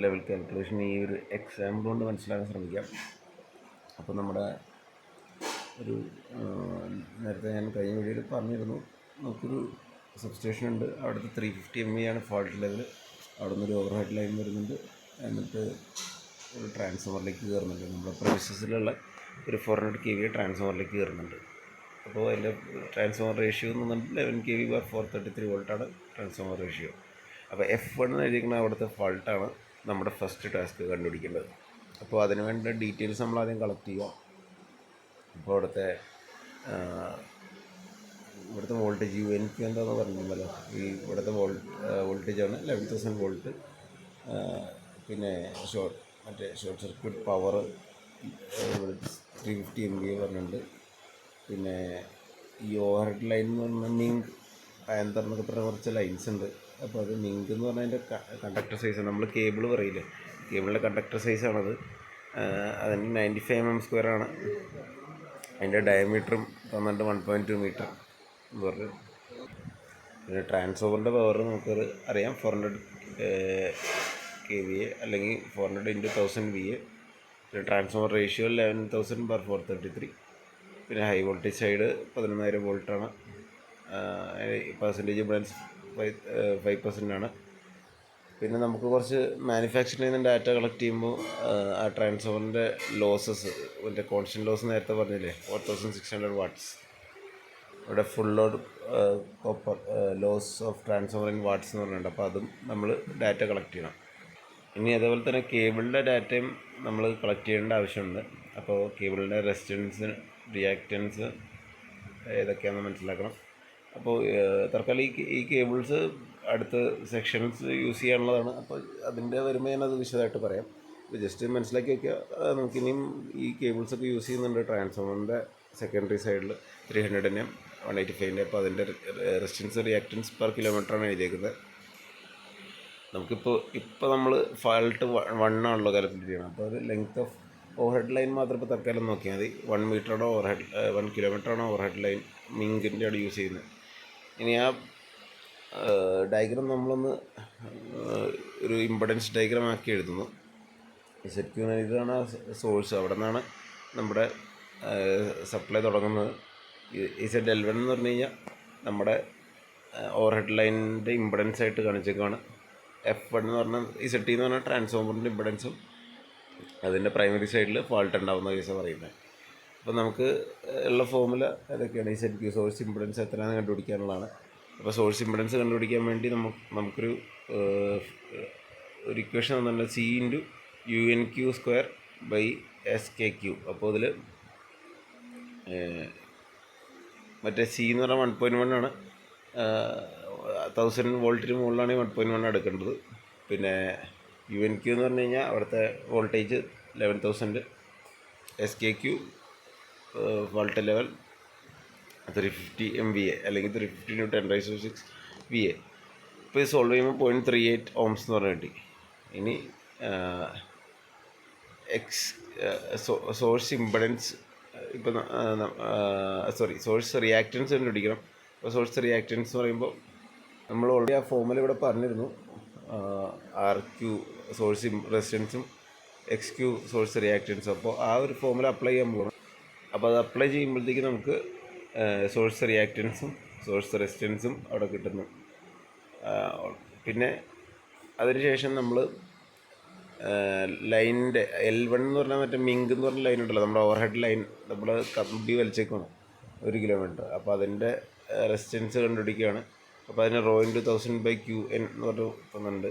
Level calculation ഈ ഒരു example കൊണ്ട് മനസ്സിലാക്കാൻ ശ്രമിക്കാം. അപ്പോൾ നമ്മുടെ ഒരു നേരത്തെ ഞാൻ കഴിഞ്ഞ വീഡിയോയിൽ പറഞ്ഞിരുന്നു, നമുക്കൊരു സബ്സ്റ്റേഷൻ ഉണ്ട്. അവിടുത്തെ 350 MVA ആണ് ഫാൾട്ട് ലെവൽ. അവിടെ നിന്നൊരു ഓവർ ഹെഡ് ലൈൻ വരുന്നുണ്ട്. എന്നിട്ട് ഒരു ട്രാൻസ്ഫോമറിലേക്ക് കയറുന്നുണ്ട്. നമ്മുടെ പ്രൊസസ്സിലുള്ള ഒരു 400 kVA ട്രാൻസ്ഫോമറിലേക്ക് കയറുന്നുണ്ട്. അപ്പോൾ അതിൻ്റെ ട്രാൻസ്ഫോമർ റേഷ്യോ എന്ന് പറഞ്ഞാൽ 11 kV/433 വോൾട്ടാണ് ട്രാൻസ്ഫോമർ റേഷ്യോ. അപ്പോൾ F1 എന്ന് എഴുതിയിരിക്കുന്ന അവിടുത്തെ ഫാൾട്ടാണ് നമ്മുടെ ഫസ്റ്റ് ടാസ്ക് കണ്ടുപിടിക്കേണ്ടത്. അപ്പോൾ അതിന് വേണ്ട ഡീറ്റെയിൽസ് നമ്മൾ ആദ്യം കളക്ട് ചെയ്യുക. അപ്പോൾ ഇവിടുത്തെ വോൾട്ടേജ് UNQ എന്താണെന്ന് പറഞ്ഞല്ലോ, ഈ ഇവിടുത്തെ വോൾട്ടേജാണ് 11,000 വോൾട്ട്. പിന്നെ ഷോർട്ട് സർക്യൂട്ട് പവർ ഇവിടെ 350 MVA പറഞ്ഞിട്ടുണ്ട്. പിന്നെ ഈ ഓവർ ഹെഡ് ലൈൻ എന്ന് പറഞ്ഞാൽ നിങ്ക് ആന്തർ എന്നൊക്കെ പറഞ്ഞ കുറച്ച് ലൈൻസ് ഉണ്ട്. അപ്പോൾ അത് നിങ്ക് എന്ന് പറഞ്ഞാൽ അതിൻ്റെ കണ്ടക്ടർ സൈസാണ്. നമ്മൾ കേബിൾ പറയില്ലേ, കേബിളിൻ്റെ കണ്ടക്ടർ സൈസാണത്. അതിന് 95 mm² ആണ്. അതിൻ്റെ ഡയമീറ്ററും തന്നിട്ട് 1.2 മീറ്റർ എന്ന് പറഞ്ഞു. പിന്നെ ട്രാൻസ്ഫോമറിൻ്റെ പവർ നമുക്കത് അറിയാം, 400 kVA അല്ലെങ്കിൽ 400 × 1000 VA. പിന്നെ ട്രാൻസ്ഫോമർ റേഷ്യോ 11,000/433. പിന്നെ ഹൈ വോൾട്ടേജ് സൈഡ് 11,000 വോൾട്ടാണ്. പെർസെൻറ്റേജ് ഇംപെഡൻസ് 5% ആണ്. പിന്നെ നമുക്ക് കുറച്ച് മാനുഫാക്ചറിൽ നിന്ന് ഡാറ്റ കളക്ട് ചെയ്യുമ്പോൾ ആ ട്രാൻസ്ഫോമറിൻ്റെ ലോസസ്, മറ്റേ കോൺസ്റ്റൻറ്റ് ലോസ് നേരത്തെ പറഞ്ഞില്ലേ, 4600 വാട്ട്സ്. ഇവിടെ full load copper loss of transformer in watts എന്ന് പറഞ്ഞിട്ടുണ്ട്. അപ്പോൾ അതും നമ്മൾ ഡാറ്റ കളക്ട് ചെയ്യണം. ഇനി അതേപോലെ തന്നെ കേബിളിൻ്റെ ഡാറ്റയും നമ്മൾ കളക്ട് ചെയ്യേണ്ട ആവശ്യമുണ്ട്. അപ്പോൾ കേബിളിൻ്റെ റെസിസ്റ്റൻസ്, റിയാക്റ്റൻസ് ഏതൊക്കെയാണെന്ന് മനസ്സിലാക്കണം. അപ്പോൾ തൽക്കാലം ഈ കേബിൾസ് അടുത്ത സെക്ഷൻസ് യൂസ് ചെയ്യാനുള്ളതാണ്. അപ്പോൾ അതിൻ്റെ വരുമ്പോൾ ഞാനത് വിശദമായിട്ട് പറയാം. ഇപ്പോൾ ജസ്റ്റ് മനസ്സിലാക്കി വയ്ക്കുക. നമുക്കിനിയും ഈ കേബിൾസൊക്കെ യൂസ് ചെയ്യുന്നുണ്ട് ട്രാൻസ്ഫോമറിൻ്റെ സെക്കൻഡറി സൈഡിൽ 300 mm 185. അപ്പോൾ അതിൻ്റെ റെസിസ്റ്റൻസ് റിയാക്റ്റൻസ് പെർ കിലോമീറ്ററാണ് എഴുതിയേക്കുന്നത്. ഇപ്പോൾ നമ്മൾ ഫാൾട്ട് 1 ആണല്ലോ കാൽക്കുലേറ്റ് ചെയ്യണം. അപ്പോൾ അത് length of over head line മാത്രം ഇപ്പോൾ തൽക്കാലം നോക്കിയാൽ മതി. 1 മീറ്ററാണോ 1 കിലോമീറ്ററാണോ ഓവർ ഹെഡ് ലൈൻ മിങ്കിൻ്റെ അവിടെ യൂസ് ചെയ്യുന്നത്. ഇനി ആ ഡയഗ്രാം നമ്മളൊന്ന് ഒരു ഇമ്പഡൻസ് ഡയഗ്രാം ആക്കി എഴുതുന്നു. ZQ ഇതാണ് സോഴ്സ്. അവിടെ നിന്നാണ് നമ്മുടെ സപ്ലൈ തുടങ്ങുന്നത്. ZL1 എന്ന് പറഞ്ഞു കഴിഞ്ഞാൽ നമ്മുടെ ഓവർ ഹെഡ് ലൈനിൻ്റെ ഇമ്പഡൻസ് ആയിട്ട് കാണിച്ചേക്കാണ്. F1 എന്ന് പറഞ്ഞാൽ ZT എന്ന് പറഞ്ഞാൽ ട്രാൻസ്ഫോമറിൻ്റെ ഇമ്പഡൻസും അതിൻ്റെ പ്രൈമറി സൈഡിൽ ഫാൾട്ട് ഉണ്ടാകുന്ന കേസാണ് പറയുന്നത്. അപ്പോൾ നമുക്ക് ഉള്ള ഫോമുല ഏതൊക്കെയാണ്? ZQ സോഴ്സ് ഇമ്പഡൻസ് എത്രയാണെന്ന് കണ്ടുപിടിക്കാനുള്ളതാണ്. അപ്പോൾ സോഴ്സ് ഇമ്പഡൻസ് കണ്ടുപിടിക്കാൻ വേണ്ടി നമുക്കൊരു ഇക്വേഷൻ തന്നിട്ടുണ്ട്, C × UNQ²/SKQ. അപ്പോൾ ഇതിൽ മറ്റേ C എന്ന് പറഞ്ഞാൽ 1.1 ആണ്. 1000 വോൾട്ടിന് മുകളിലാണ് 1.1 എടുക്കേണ്ടത്. പിന്നെ UNQ എന്ന് പറഞ്ഞു കഴിഞ്ഞാൽ അവിടുത്തെ voltage 11,000. SKQ volt level 350 MVA അല്ലെങ്കിൽ 350 × 10⁻⁶ VA. ഇപ്പോൾ ഇത് സോൾവ് ചെയ്യുമ്പോൾ 0.38 ohms എന്ന് പറഞ്ഞ് കിട്ടി. ഇനി സോഴ്സ് ഇമ്പഡൻസ് സോഴ്സ് റിയാക്റ്റൻസ് കണ്ടുപിടിക്കണം. അപ്പോൾ സോഴ്സ് റിയാക്റ്റൻസ് എന്ന് പറയുമ്പോൾ നമ്മൾ ഓൾറെഡി ആ ഫോമുല ഇവിടെ പറഞ്ഞിരുന്നു. RQ സോഴ്സ് റെസിസ്റ്റൻസും XQ സോഴ്സ് റിയാക്റ്റൻസും. അപ്പോൾ ആ ഒരു ഫോമുല അപ്ലൈ ചെയ്യാൻ പോകണം. അപ്പോൾ അത് അപ്ലൈ ചെയ്യുമ്പോഴത്തേക്ക് നമുക്ക് സോഴ്സ് റിയാക്റ്റൻസും സോഴ്സ് റെസിസ്റ്റൻസും അവിടെ കിട്ടുന്നു. പിന്നെ അതിനുശേഷം നമ്മൾ ലൈനിൻ്റെ L1 എന്ന് പറഞ്ഞാൽ മറ്റേ മിങ്ക് എന്ന് പറഞ്ഞ ലൈൻ ഉണ്ടല്ലോ, നമ്മുടെ ഓവർ ഹെഡ് ലൈൻ നമ്മൾ കമ്പി വലിച്ചേക്കണം 1 കിലോമീറ്റർ. അപ്പോൾ അതിൻ്റെ റെസിസ്റ്റൻസ് കണ്ടുപിടിക്കുകയാണ്. അപ്പോൾ അതിന് ρ × 1000/QN എന്ന് പറഞ്ഞു തന്നിട്ടുണ്ട്.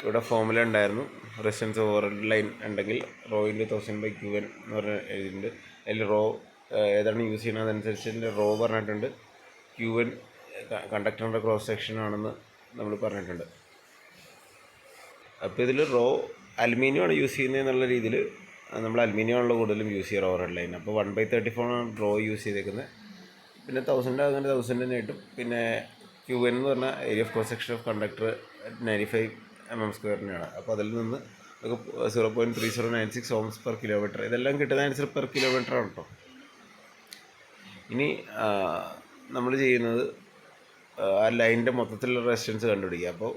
ഇവിടെ ഫോമുല ഉണ്ടായിരുന്നു. റെസിസ്റ്റൻസ് ഓവർ ഹെഡ് ലൈൻ ഉണ്ടെങ്കിൽ ρ × 1000/QN എന്ന് പറഞ്ഞ് എഴുതിയിട്ടുണ്ട്. അതിൽ റോ ഏതാണ് യൂസ് ചെയ്യുന്നത് അതനുസരിച്ച് ഇതിൻ്റെ റോ പറഞ്ഞിട്ടുണ്ട്. QN കണ്ടക്ടറിൻ്റെ ക്രോസ് സെക്ഷൻ ആണെന്ന് നമ്മൾ പറഞ്ഞിട്ടുണ്ട്. അപ്പോൾ ഇതിൽ റോ അലുമിനിയമാണ് യൂസ് ചെയ്യുന്നത് എന്നുള്ള രീതിയിൽ നമ്മൾ അലുമിനിയം ആണല്ലോ കൂടുതലും യൂസ് ചെയ്യാറ് ഓവർ ഹെഡ് ലൈൻ. അപ്പോൾ 1/34 ആണ് റോ യൂസ് ചെയ്തേക്കുന്നത്. പിന്നെ 1000 അങ്ങനെ 1000 തന്നെ കിട്ടും. പിന്നെ QN എന്ന് പറഞ്ഞാൽ area of cross section of conductor 95 mm². അപ്പോൾ അതിൽ നിന്ന് നമുക്ക് 0.3096 ohms/km. ഇതെല്ലാം കിട്ടുന്ന ആൻസർ പെർ കിലോമീറ്റർ ആണ് കേട്ടോ. ഇനി നമ്മൾ ചെയ്യുന്നത് ആ ലൈനിൻ്റെ മൊത്തത്തിലുള്ള റെസിസ്റ്റൻസ് കണ്ടുപിടിക്കുക. അപ്പോൾ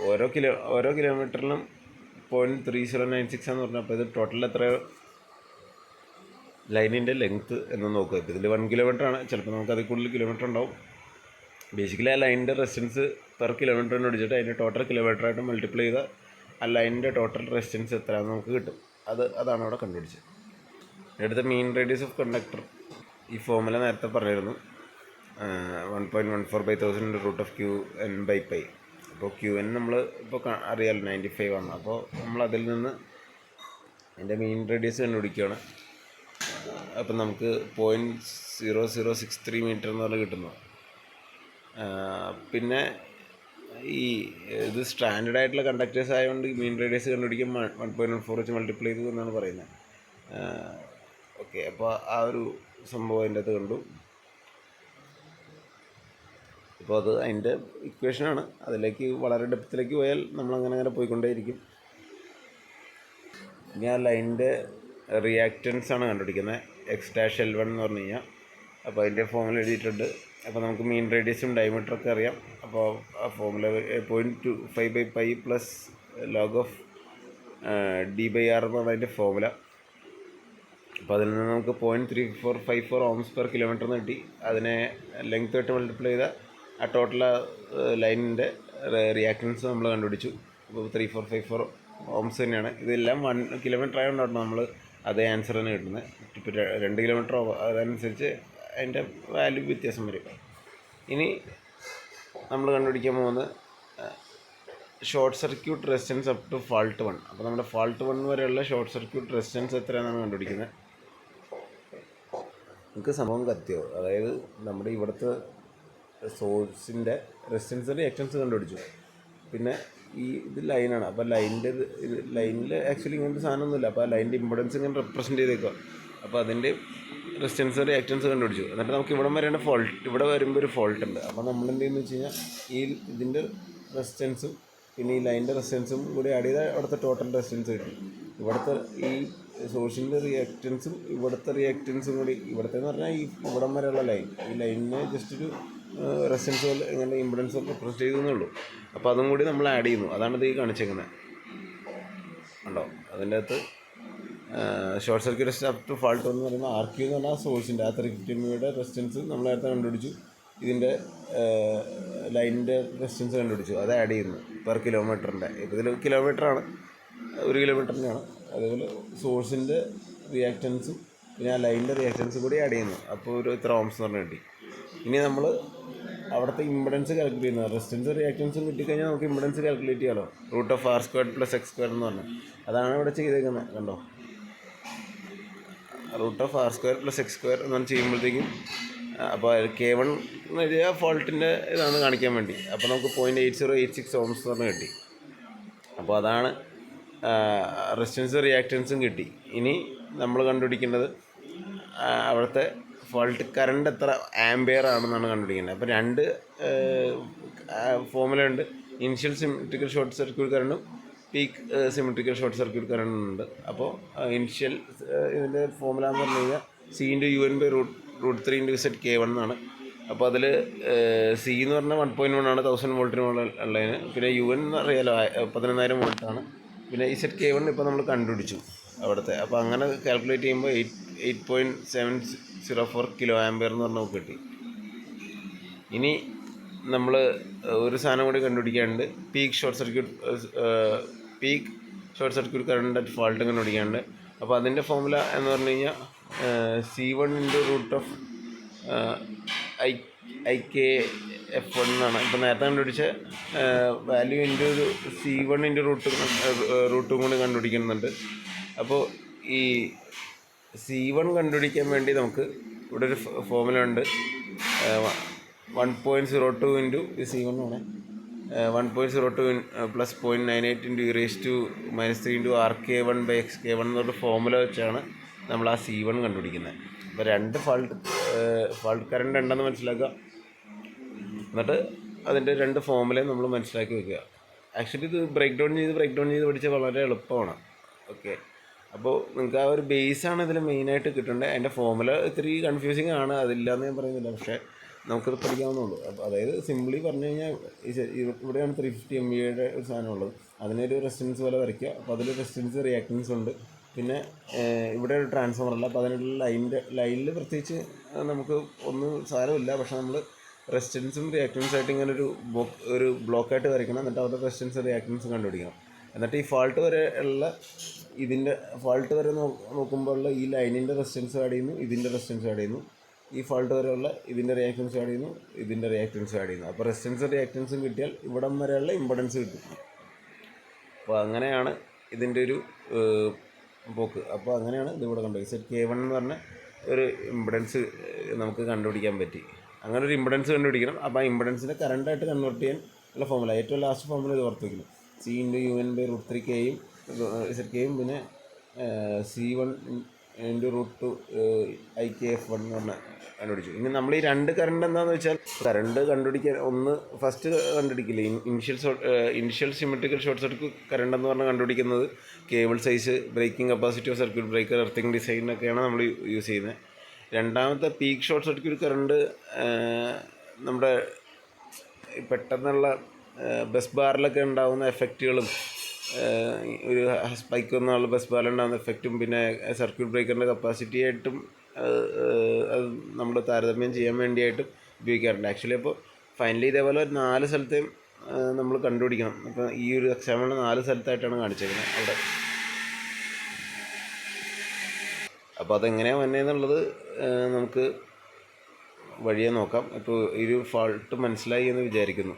ഓരോ കിലോമീറ്ററിലും 0.3096 എന്ന് പറഞ്ഞാൽ അപ്പോൾ ഇത് ടോട്ടൽ എത്ര ലൈനിൻ്റെ ലെങ്ത്ത് എന്ന് നോക്കുക. ഇപ്പോൾ ഇതിൽ 1 കിലോമീറ്റർ ആണ്, ചിലപ്പോൾ നമുക്ക് അതിൽ കൂടുതൽ കിലോമീറ്റർ ഉണ്ടാവും. ബേസിക്കലി ആ ലൈനിൻ്റെ റെസിസ്റ്റൻസ് പെർ കിലോമീറ്റർ അടിച്ചിട്ട് അതിൻ്റെ ടോട്ടൽ കിലോമീറ്ററായിട്ട് മൾട്ടിപ്ലൈ ചെയ്താൽ ആ ലൈനിൻ്റെ ടോട്ടൽ റെസിസ്റ്റൻസ് എത്രയാണെന്ന് നമുക്ക് കിട്ടും. അതാണ് അവിടെ കണ്ടുപിടിച്ചത്. അടുത്ത മീൻ റേഡിയസ് ഓഫ് കണ്ടക്ടർ, ഈ ഫോമുല നേരത്തെ പറഞ്ഞിരുന്നു. 1.14/1000 റൂട്ട് ഓഫ് Qn/π. അപ്പോൾ Qn നമ്മൾ ഇപ്പോൾ അറിയാമല്ലോ 95 ആണ്. അപ്പോൾ നമ്മൾ അതിൽ നിന്ന് അതിൻ്റെ മീൻ റേഡിയസ് കണ്ടുപിടിക്കുകയാണ്. അപ്പം നമുക്ക് 0.0063 മീറ്റർ എന്ന് പറഞ്ഞാൽ കിട്ടുന്നു. പിന്നെ ഇത് സ്റ്റാൻഡേർഡ് ആയിട്ടുള്ള കണ്ടക്ടേഴ്സ് ആയതുകൊണ്ട് മീൻ റേഡിയസ് കണ്ടുപിടിക്കുമ്പോൾ 1.14 വെച്ച് മൾട്ടിപ്ലൈ ചെയ്തു എന്നാണ് പറയുന്നത്. ഓക്കെ, അപ്പോൾ ആ ഒരു സംഭവം അതിൻ്റെ അകത്ത് കണ്ടു. അപ്പോൾ അത് അതിൻ്റെ ഇക്വേഷനാണ്. അതിലേക്ക് വളരെ ഡെപ്തിലേക്ക് പോയാൽ നമ്മളങ്ങനെ പോയിക്കൊണ്ടേയിരിക്കും. ഇനി ആ ലൈനിൻ്റെ റിയാക്റ്റൻസ് ആണ് കണ്ടുപിടിക്കുന്നത്, X-L1 എന്ന് പറഞ്ഞു കഴിഞ്ഞാൽ. അപ്പോൾ അതിൻ്റെ ഫോമുല എഴുതിയിട്ടുണ്ട്. അപ്പോൾ നമുക്ക് മീൻ റേഡിയസും ഡയമീറ്ററൊക്കെ അറിയാം. അപ്പോൾ ആ formula 0.25/π plus log of d/r എന്നാണ് അതിൻ്റെ ഫോമുല. അപ്പോൾ അതിൽ നിന്ന് നമുക്ക് 0.3454 ohms per kilometer എന്ന് കിട്ടി. അതിനെ ലെങ്ത് ആയിട്ട് മൾട്ടിപ്ലൈ ചെയ്താൽ ആ ടോട്ടൽ ലൈനിൻ്റെ റിയാക്റ്റൻസ് നമ്മൾ കണ്ടുപിടിച്ചു. അപ്പോൾ 3454 ohms തന്നെയാണ്. ഇതെല്ലാം 1 കിലോമീറ്റർ ആയതുകൊണ്ടാണ് നമ്മൾ അതേ ആൻസർ തന്നെ കിട്ടുന്നത്. ഇപ്പോൾ 2 കിലോമീറ്റർ അതനുസരിച്ച് അതിൻ്റെ വാല്യൂ വ്യത്യാസം വരും. ഇനി നമ്മൾ കണ്ടുപിടിക്കാൻ പോകുന്നത് short circuit resistance up to fault 1. അപ്പോൾ നമ്മുടെ ഫാൾട്ട് 1 വരെയുള്ള ഷോർട്ട് സർക്യൂട്ട് റെസിസ്റ്റൻസ് എത്രയാണെന്നാണ് കണ്ടുപിടിക്കുന്നത്. നമുക്ക് സംഭവം കത്തിയോ, അതായത് നമ്മുടെ ഇവിടുത്തെ സോഴ്സിൻ്റെ റെസിസ്റ്റൻസ് റിയാക്റ്റൻസ് കണ്ടുപിടിച്ചു. പിന്നെ ഇത് ലൈനാണ്. അപ്പോൾ ലൈനിൽ ആക്ച്വലി ഇങ്ങനത്തെ സാധനമൊന്നുമില്ല. അപ്പോൾ ആ ലൈനിൻ്റെ ഇമ്പോർട്ടൻസ് ഇങ്ങനെ റെപ്രസെൻറ്റ് ചെയ്തേക്കുക. അപ്പോൾ അതിൻ്റെ റെസിസ്റ്റൻസ് റിയാക്റ്റൻസ് കണ്ടുപിടിച്ചു. എന്നിട്ട് നമുക്ക് ഇവിടം വരെയാണ് ഫോൾട്ട്. ഇവിടെ വരുമ്പോൾ ഒരു ഫോൾട്ട് ഉണ്ട്. അപ്പോൾ നമ്മൾ എന്ത് ചെയ്യുന്നു വെച്ച് കഴിഞ്ഞാൽ ഇതിൻ്റെ റെസിസ്റ്റൻസും പിന്നെ ഈ ലൈനിൻ്റെ റെസിസ്റ്റൻസും കൂടി ആഡ് ചെയ്താൽ അവിടുത്തെ ടോട്ടൽ റെസിസ്റ്റൻസ് കിട്ടും. ഇവിടുത്തെ ഈ സോഴ്സിൻ്റെ റിയാക്റ്റൻസും ഇവിടുത്തെ റിയാക്റ്റൻസും കൂടി, ഇവിടുത്തെ എന്ന് പറഞ്ഞാൽ ഇവിടം വരെയുള്ള ലൈൻ, ഈ ലൈനിനെ ജസ്റ്റ് ഒരു റെസിസ്റ്റൻസ് പോലെ ഇങ്ങനെ ഇമ്പിഡൻസ് ഒക്കെ പ്രൊസീഡ് ചെയ്യുന്നുള്ളൂ. അപ്പോൾ അതും കൂടി നമ്മൾ ആഡ് ചെയ്യുന്നു. അതാണ് ഇത് ഈ കാണിച്ചേക്കുന്നത് ഉണ്ടോ. അതിൻ്റെ അകത്ത് short circuit resistance up to fault എന്ന് പറയുമ്പോൾ RQ എന്ന് പറഞ്ഞാൽ സോഴ്സിൻ്റെ ആ 350 mA റെസിസ്റ്റൻസ് നമ്മൾ നേരത്തെ കണ്ടുപിടിച്ചു. ഇതിൻ്റെ ലൈനിൻ്റെ റെസിസ്റ്റൻസ് കണ്ടുപിടിച്ചു. അത് ആഡ് ചെയ്യുന്നു പെർ കിലോമീറ്ററിൻ്റെ. ഇപ്പോൾ ഇതിൽ കിലോമീറ്ററാണ്, 1 കിലോമീറ്ററിനാണ്. അതേപോലെ സോഴ്സിൻ്റെ റിയാക്റ്റൻസും പിന്നെ ആ ലൈനിൻ്റെ റിയാക്റ്റൻസും കൂടി ആഡ് ചെയ്യുന്നു. അപ്പോൾ ഒരു ഇത്ര ഓംസ് എന്ന് പറഞ്ഞ് കിട്ടി. ഇനി നമ്മൾ അവിടുത്തെ ഇമ്പിഡൻസ് കാൽക്കുലേറ്റ് ചെയ്യുന്നത്, റെസിസ്റ്റൻസ് റിയാക്റ്റൻസും കിട്ടിക്കഴിഞ്ഞാൽ നമുക്ക് ഇമ്പിഡൻസ് കാൽക്കുലേറ്റ് ചെയ്യാമല്ലോ. √(r² + x² എന്ന് പറഞ്ഞാൽ അതാണ് ഇവിടെ ചെയ്തേക്കുന്നത്. കണ്ടോ, √(r² + x² എന്ന് ചെയ്യുമ്പോഴത്തേക്കും അപ്പോൾ K1 എന്ന് എഴുതിയാൽ ഫോൾട്ടിൻ്റെ ഇതാണ് കാണിക്കാൻ വേണ്ടി. അപ്പോൾ നമുക്ക് 0.8086 ohms എന്ന് പറഞ്ഞ് കിട്ടി. അപ്പോൾ അതാണ് റെസിസ്റ്റൻസ് റിയാക്റ്റൻസും കിട്ടി. ഇനി നമ്മൾ കണ്ടുപിടിക്കേണ്ടത് അവിടുത്തെ ഫോൾട്ട് കറണ്ട് എത്ര ആംബിയർ ആണെന്നാണ് കണ്ടുപിടിക്കേണ്ടത്. അപ്പോൾ 2 ഫോമുല ഉണ്ട്. ഇനിഷ്യൽ സിമെട്രിക്കൽ ഷോർട്ട് സർക്യൂട്ട് കറണ്ടും പീക്ക് സിമെട്രിക്കൽ ഷോർട്ട് സർക്യൂട്ട് കറണ്ടും ഉണ്ട്. അപ്പോൾ ഇനിഷ്യൽ ഇതിൻ്റെ ഫോമുല എന്ന് പറഞ്ഞു കഴിഞ്ഞാൽ C/UN/√3 × ZK1 എന്നാണ്. അപ്പോൾ അതിൽ C എന്ന് പറഞ്ഞാൽ 1.1 ആണ്, 1000 വോൾട്ടിന് ഉള്ളതിന്. പിന്നെ UN എന്ന് അറിയാലോ 11000 വോൾട്ടാണ്. പിന്നെ ഈ ZK1 ഇപ്പോൾ നമ്മൾ കണ്ടുപിടിച്ചു അവിടുത്തെ. അപ്പോൾ അങ്ങനെ കാൽക്കുലേറ്റ് ചെയ്യുമ്പോൾ 8.704 കിലോ ആംബിയർ എന്ന് പറഞ്ഞാൽ നമുക്ക് കിട്ടി. ഇനി നമ്മൾ ഒരു സാധനം കൂടി കണ്ടുപിടിക്കാനുണ്ട്, peak short circuit current at fault കണ്ടുപിടിക്കാനുണ്ട്. അപ്പോൾ അതിൻ്റെ ഫോമുല എന്ന് പറഞ്ഞു കഴിഞ്ഞാൽ C1 × IKF1 എന്നാണ്. ഇപ്പോൾ നേരത്തെ കണ്ടുപിടിച്ച വാല്യൂ ഒരു C1 × √2 കൂടി കണ്ടുപിടിക്കുന്നുണ്ട്. അപ്പോൾ ഈ C1 കണ്ടുപിടിക്കാൻ വേണ്ടി നമുക്ക് ഇവിടെ ഒരു ഫോമുല ഉണ്ട്. 1.02 × C1 ആണ് 1.02 + 0.98 × e⁻³ RK1/XK1 എന്നുള്ള ഫോമുല വെച്ചാണ് നമ്മൾ ആ C1 കണ്ടുപിടിക്കുന്നത്. അപ്പോൾ 2 ഫാൾട്ട് കറണ്ട് ഉണ്ടെന്ന് മനസ്സിലാക്കുക. എന്നിട്ട് അതിൻ്റെ 2 ഫോമുലയും നമ്മൾ മനസ്സിലാക്കി വെക്കുക. ആക്ച്വലി ഇത് ബ്രേക്ക് ഡൗൺ ചെയ്ത് പഠിച്ചാൽ വളരെ എളുപ്പമാണ്. ഓക്കെ, അപ്പോൾ നിങ്ങൾക്ക് ആ ഒരു ബേസാണ് ഇതിൽ മെയിനായിട്ട് കിട്ടേണ്ടത്. അതിൻ്റെ ഫോമുല ഇത്തിരി കൺഫ്യൂസിങ് ആണ്, അതില്ലാന്ന് ഞാൻ പറയുന്നില്ല. പക്ഷേ നമുക്കത് പഠിക്കാവുന്നുള്ളൂ. അപ്പോൾ അതായത് സിമ്പിളി പറഞ്ഞു കഴിഞ്ഞാൽ ഇവിടെയാണ് 350 MVA ഒരു സാധനം ഉള്ളത്. അതിനൊരു റെസിസ്റ്റൻസ് പോലെ വരയ്ക്കുക. അപ്പോൾ അതിൽ റെസിസ്റ്റൻസ് റിയാക്റ്റൻസ് ഉണ്ട്. പിന്നെ ഇവിടെ ഒരു ട്രാൻസ്ഫോമർ അല്ല. അപ്പോൾ അതിനുള്ള ലൈനിൽ പ്രത്യേകിച്ച് നമുക്ക് ഒന്നും സാരമില്ല. പക്ഷേ നമ്മൾ റെസിസ്റ്റൻസും റിയാക്റ്റൻസായിട്ട് ഇങ്ങനെ ഒരു ബ്ലോക്കായിട്ട് വരയ്ക്കണം. എന്നിട്ട് അവിടെ റെസിസ്റ്റൻസ് റിയാക്റ്റൻസും കണ്ടുപിടിക്കണം. എന്നിട്ട് ഈ ഫാൾട്ട് വരെ ഉള്ള ഇതിൻ്റെ ഫാൾട്ട് വരെ നോക്കുമ്പോഴുള്ള ഈ ലൈനിൻ്റെ റെസിസ്റ്റൻസ് ആഡ് ചെയ്യുന്നു, ഇതിൻ്റെ റെസിസ്റ്റൻസ് ആഡ് ചെയ്യുന്നു. ഈ ഫാൾട്ട് വരെയുള്ള ഇതിൻ്റെ റിയാക്റ്റൻസ് ആഡ് ചെയ്യുന്നു, ഇതിൻ്റെ റിയാക്റ്റൻസ് ആഡ് ചെയ്യുന്നു. അപ്പോൾ റെസിസ്റ്റൻസും റിയാക്റ്റൻസും കിട്ടിയാൽ ഇവിടം വരെയുള്ള ഇമ്പഡൻസ് കിട്ടും. അപ്പോൾ അങ്ങനെയാണ് ഇതിൻ്റെ ഒരു പോക്ക്. അപ്പോൾ അങ്ങനെയാണ് ഇതിവിടെ കണ്ടുപിടിച്ചത്. K1 എന്ന് പറഞ്ഞ ഒരു ഇമ്പഡൻസ് നമുക്ക് കണ്ടുപിടിക്കാൻ പറ്റി. അങ്ങനെ ഒരു ഇമ്പഡൻസ് കണ്ടുപിടിക്കണം. അപ്പോൾ ആ ഇമ്പഡൻസിനെ കറണ്ടായിട്ട് കൺവേർട്ട് ചെയ്യാൻ ഉള്ള ഫോമുല, ഏറ്റവും ലാസ്റ്റ് ഫോമുല ഇത് ഓർത്ത് വയ്ക്കണം. C/UN/√3Kയും ZKയും പിന്നെ C1 × √2 IKF1 എന്ന് പറഞ്ഞാൽ കണ്ടുപിടിച്ചു. ഇനി നമ്മൾ ഈ രണ്ട് കറണ്ട് എന്താണെന്ന് വെച്ചാൽ, കറണ്ട് കണ്ടുപിടിക്കാൻ ഫസ്റ്റ് കണ്ടുപിടിക്കില്ലേ, initial symmetrical short circuit current എന്ന് പറഞ്ഞാൽ കണ്ടുപിടിക്കുന്നത് cable size, breaking capacity of circuit breaker, earthing ഡിസൈനൊക്കെയാണ് നമ്മൾ യൂസ് ചെയ്യുന്നത്. രണ്ടാമത്തെ പീക്ക് ഷോർട്ട് സർക്യൂട്ട് കറണ്ട് നമ്മുടെ പെട്ടെന്നുള്ള ബസ് ബാറിലൊക്കെ ഉണ്ടാകുന്ന എഫക്റ്റുകളും ഒരു സ്പൈക്ക് വന്നുള്ള ബസ് ബാറിലുണ്ടാകുന്ന എഫക്റ്റും പിന്നെ സർക്യൂട്ട് ബ്രേക്കറിൻ്റെ കപ്പാസിറ്റി ആയിട്ടും അത് നമ്മൾ താരതമ്യം ചെയ്യാൻ വേണ്ടിയിട്ടും ഉപയോഗിക്കാറുണ്ട്. ആക്ച്വലി അപ്പോൾ ഫൈനലി ഇതേപോലെ ഒരു 4 സ്ഥലത്തെയും നമ്മൾ കണ്ടുപിടിക്കണം. അപ്പോൾ ഈ ഒരു എക്സാമ്പിൾ 4 സ്ഥലത്തായിട്ടാണ് കാണിച്ചേക്കുന്നത് അവിടെ. അപ്പോൾ അതെങ്ങനെയാണ് വന്നതെന്നുള്ളത് നമുക്ക് വഴിയെ നോക്കാം. ഇപ്പോൾ ഈ ഒരു ഫാൾട്ട് മനസ്സിലായി എന്ന് വിചാരിക്കുന്നു.